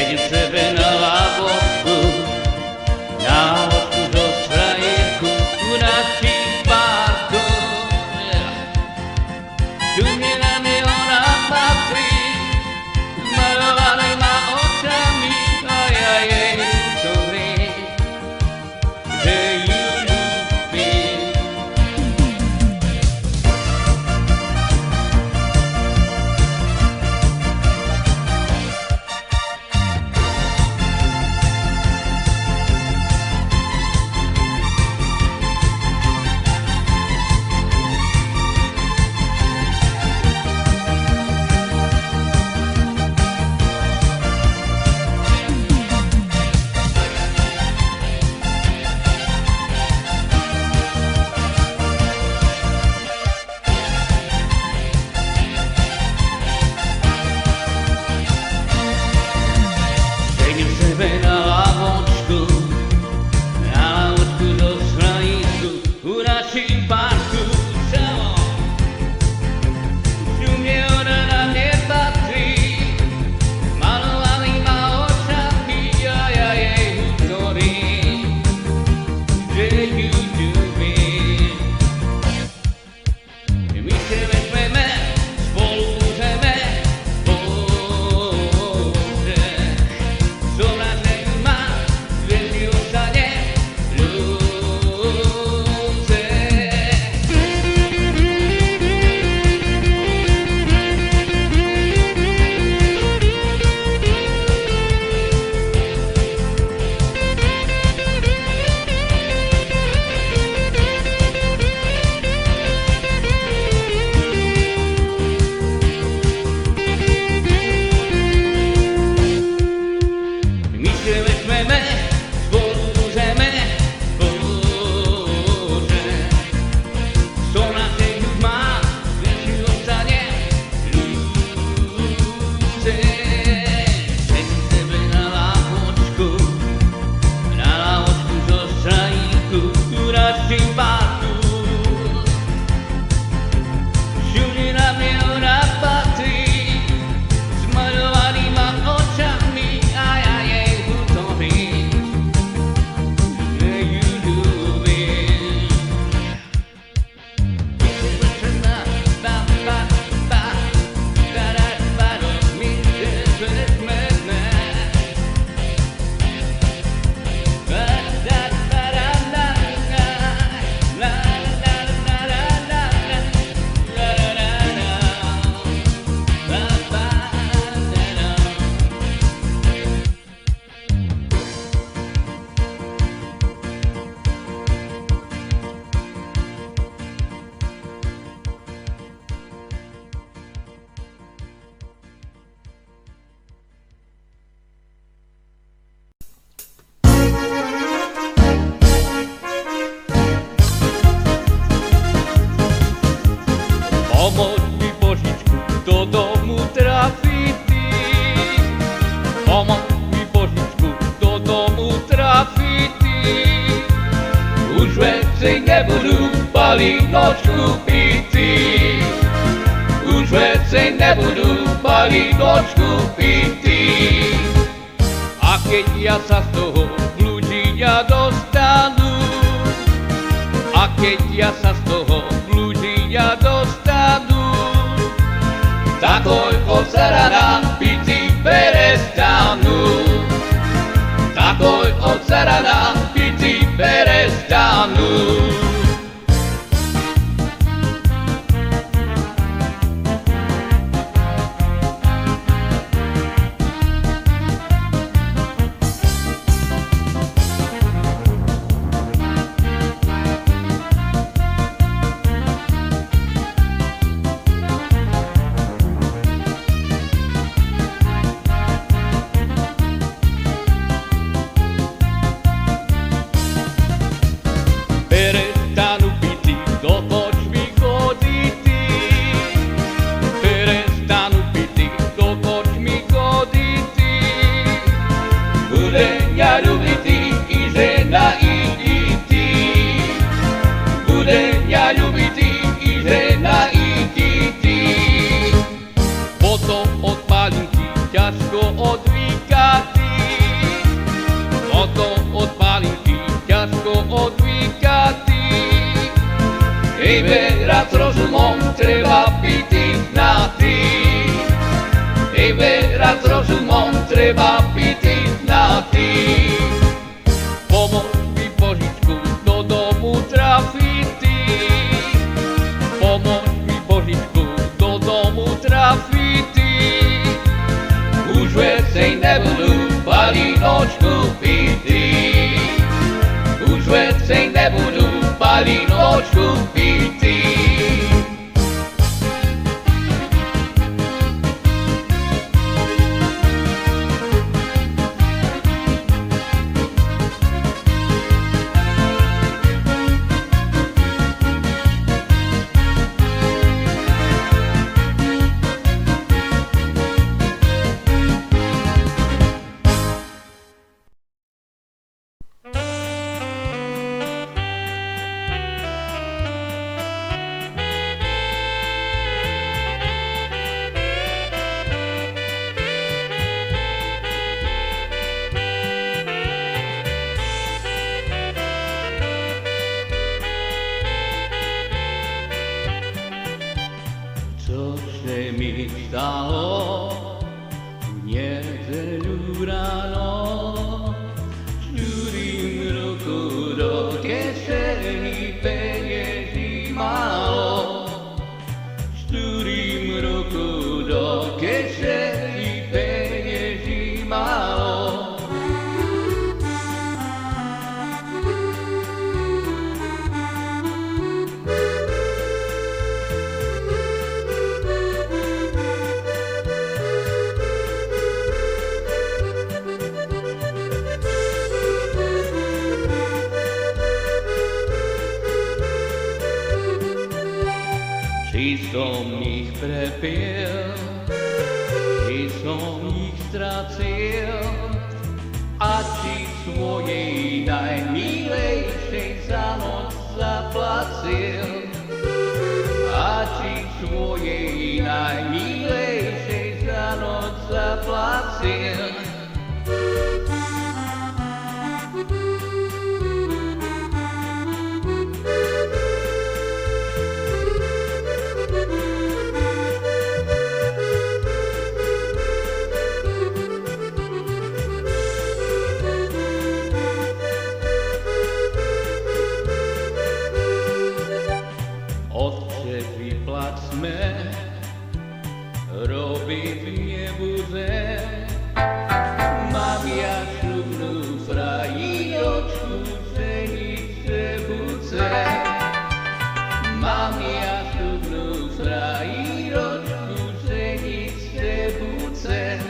sedím sebe na lávotku, na lávotku do frajerku, u našich parkov. Tu mne na mne ona patrí, malovanýma očami, a ja jej hovorím, že ju ľúbim. Sedím sebe na lavočku do straničku, u našich parku. Tu mne ona na mne patrí, malovanýma očami, a ja jej hovorím, že ju ľúbim. My se vezmeme, spolu budeme, Bože. Som rád, že ju mám, že ti ostane ľúce. My se vezmeme, spolu budeme, Bože. Som rád, že ju mám, že ti ostane ľúce. Sedím sebe na lavočku zo straníku, u našich parku. Všude na mne ona patrí, s malovanýma očami, a ja jej hovorím, že ju ľúbim. My se vezmeme, my se vezmeme. Pomoď mi, Božičku, do domu trafiť ty. Pomoď mi, Božičku, do domu trafiť ty. Už veci nebudú paliť nočku pity. Už veci nebudú paliť nočku pity. A keď ja sa z toho blúdenia dostanú, a keď ja sa z toho blúdenia dostanú, takoj od zarana pity perestanú. Takoj od zarana pity perestanú. ťažko odvykať. veľa s rozumom treba piti na ty. Veľa s rozumom treba piti na ty. Pomôž mi Božičku do domu trafiť ty. Pomôž mi Božičku do domu trafiť ty. Už viacej nebudú palinočku pity. Už viacej nebudú palinočku pity. Co se mi stalo v nedeľu ráno? Šťurím ruku do kišení, peniaží málo. Šťurím ruku do kišení, peniaží málo. Či som ich prepil, či som ich stracil, a či svojej najmilejšej za noc zaplacil, a či svojej najmilejšej za noc zaplacil. Otče, vyplať sme, robiť nebudem. Mám ja šľubnú frajíročku, ženice budem. Mám ja šľubnú frajíročku, ženice budem.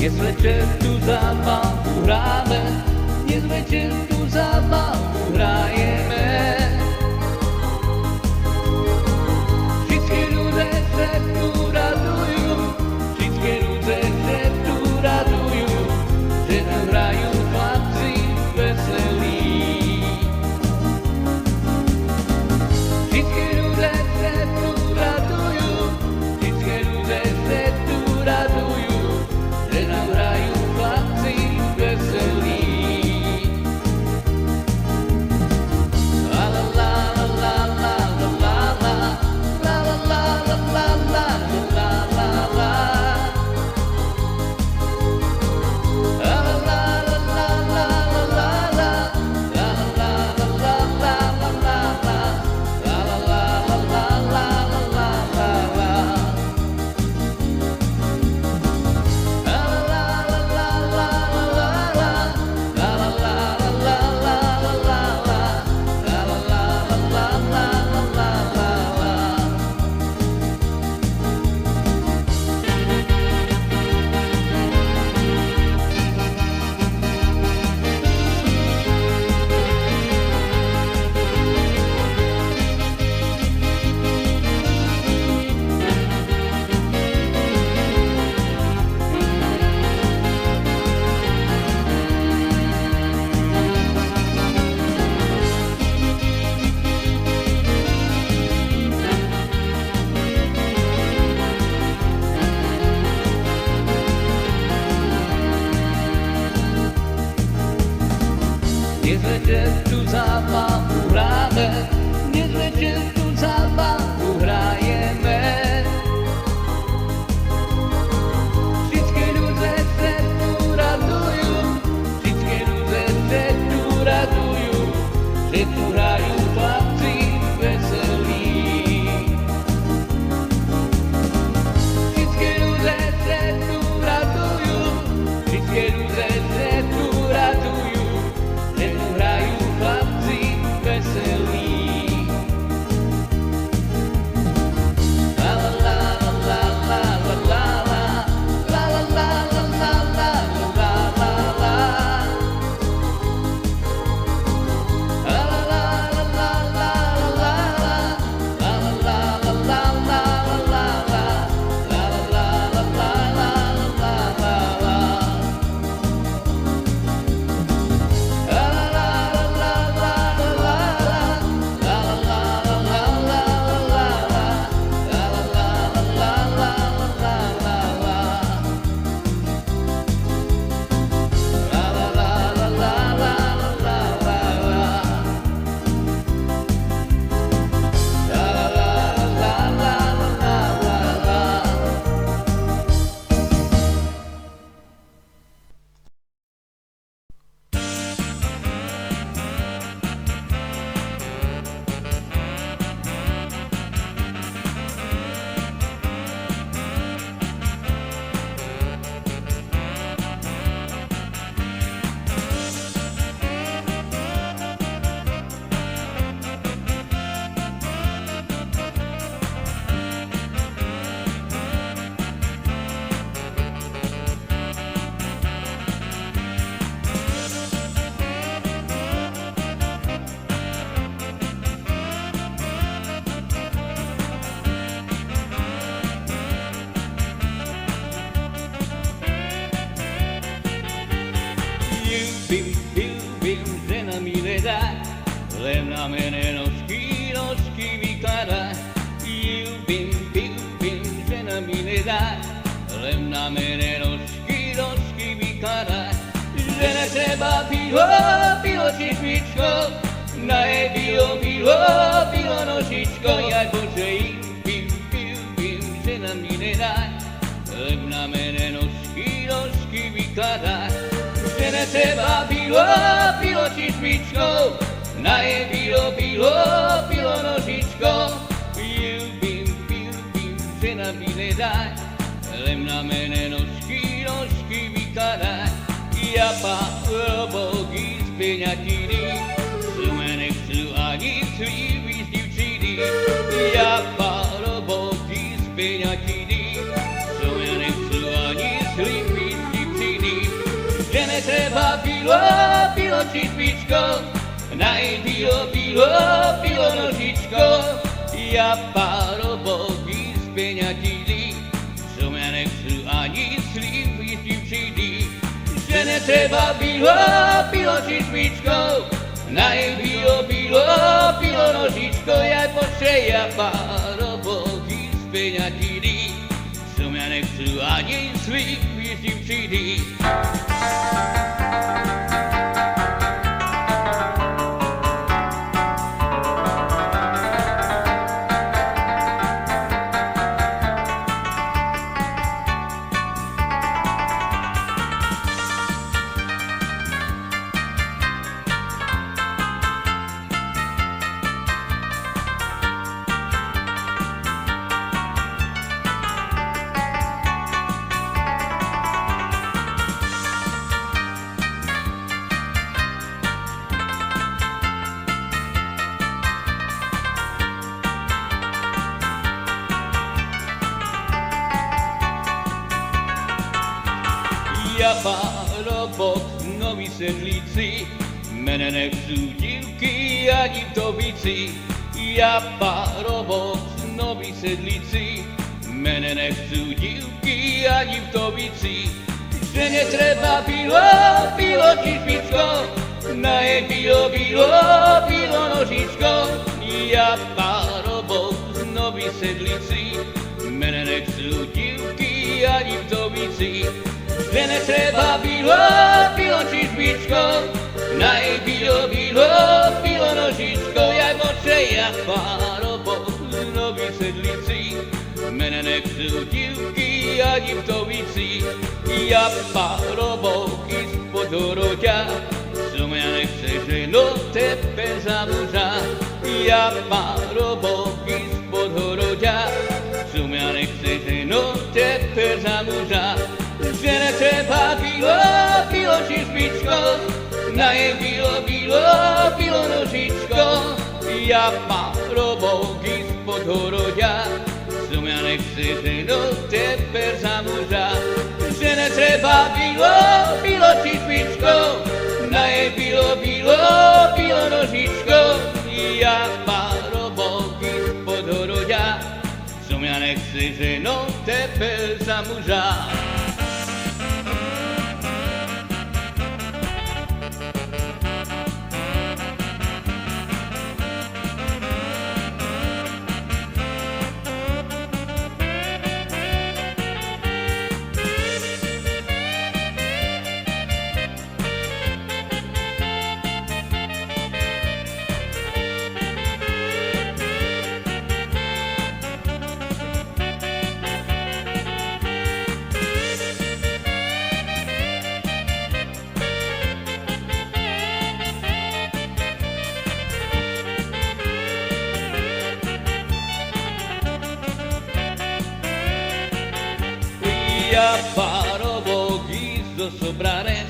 Dnes večer tu zábavu hráme, dnes večer tu zábavu hrajeme. Všetky ľudia sa tu radujú, všetky ľudia sa tu radujú, že nám hrajú chlapci veselí. Všetky ľudia sa tu radujú, všetky ľudia sa tu radujú, že nám hrajú chlapci veselí. niezłe tu zabawu gramy, niezłe tu zabawu grajemy. Wszystkie ludzie się tu radują, wszystkie ludzie się tu radują, że tu grają chłopcy weseli. Wszystkie ludzie się tu radują, wszystkie ludzie się tu radują, że tu grają chłopcy weseli. La la la la la la la la la la la la la la la la. La la la la la la la la la la la la la Ljubim, žena mi ne daj, lem na mene noški vikara. Ljubim, žena mi ne daj, lem na mene noški vikara. Žene treba bilo čišmičko, naje bilo nošičko. Jaj Bože, ljubim, žena mi ne daj, lem na mene noški vikara. Žene treba bilo čišmičko, naje bilo nožičko. Ljubim, žena mi ne daj, lem na mene noški vikara. Ja pa robok iz penjatini, su mene chcú ani chlívi z divčiny. Ja pa robok iz penjatini, su mene chcú ani chlívi z divčiny. Žene treba bilo čišmičko, naj bilo nožičko. Ja pa robok iz penjatini, su mene chcú ani chlívi z divčiny. Žene treba bilo čišmičko, naj bilo nožičko. Ja Bože, ja pa robok iz penjatini, su mene chcú ani chlívi z divčiny. Ja pa robok noví sedlíci, mene nechcú divky ani vdovíci. Ja pa robok noví sedlíci, mene nechcú divky ani vdovíci. Žene treba bilo čišmičko, naje bilo nožičko. Ja pa robok noví sedlíci, mene nechcú divky ani vdovíci. Žene treba bilo čišmičko, naj sedím v Tovici, ja parobovky spod horoďa. Som ja nechce ženo tebe za muža, ja parobovky spod horoďa. Som ja nechce ženo tebe za muža, že netreba bylo či špičko, na je bilo nožičko. Ja parobovky spod horoďa, som ja nechce ženo tebe za muža, že netreba bylo či špičko, na je bilo nožičko. Ja parobovky spod horoďa, som ja nechce ženo tebe za muža. Ja parobovky zo Sobranec,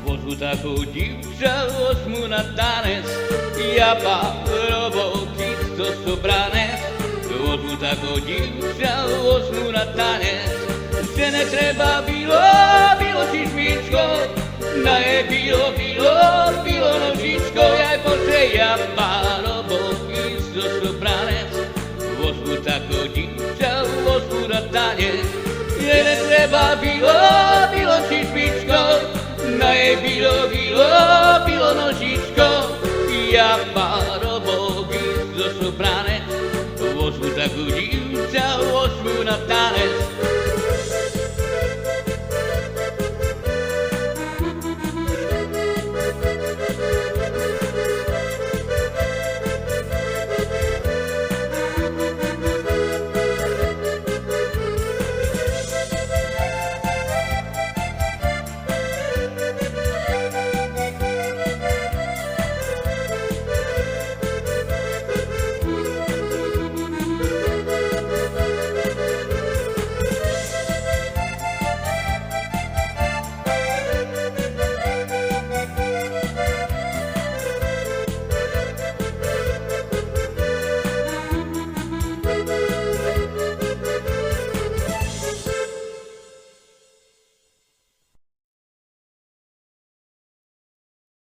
vozu takú divča osmu na tanec. Ja parobovky zo Sobranec, vozu takú divča osmu na tanec. Že netreba bylo či špičko, na je bilo nožičko. Ja pože ja parobovky zo Sobranec, vozu takú divča osmu na tanec. Je netreba bylo či špičko, na je bilo nožičko. Ja parobovky zo Sobranec, vozu takú divča osmu na tanec.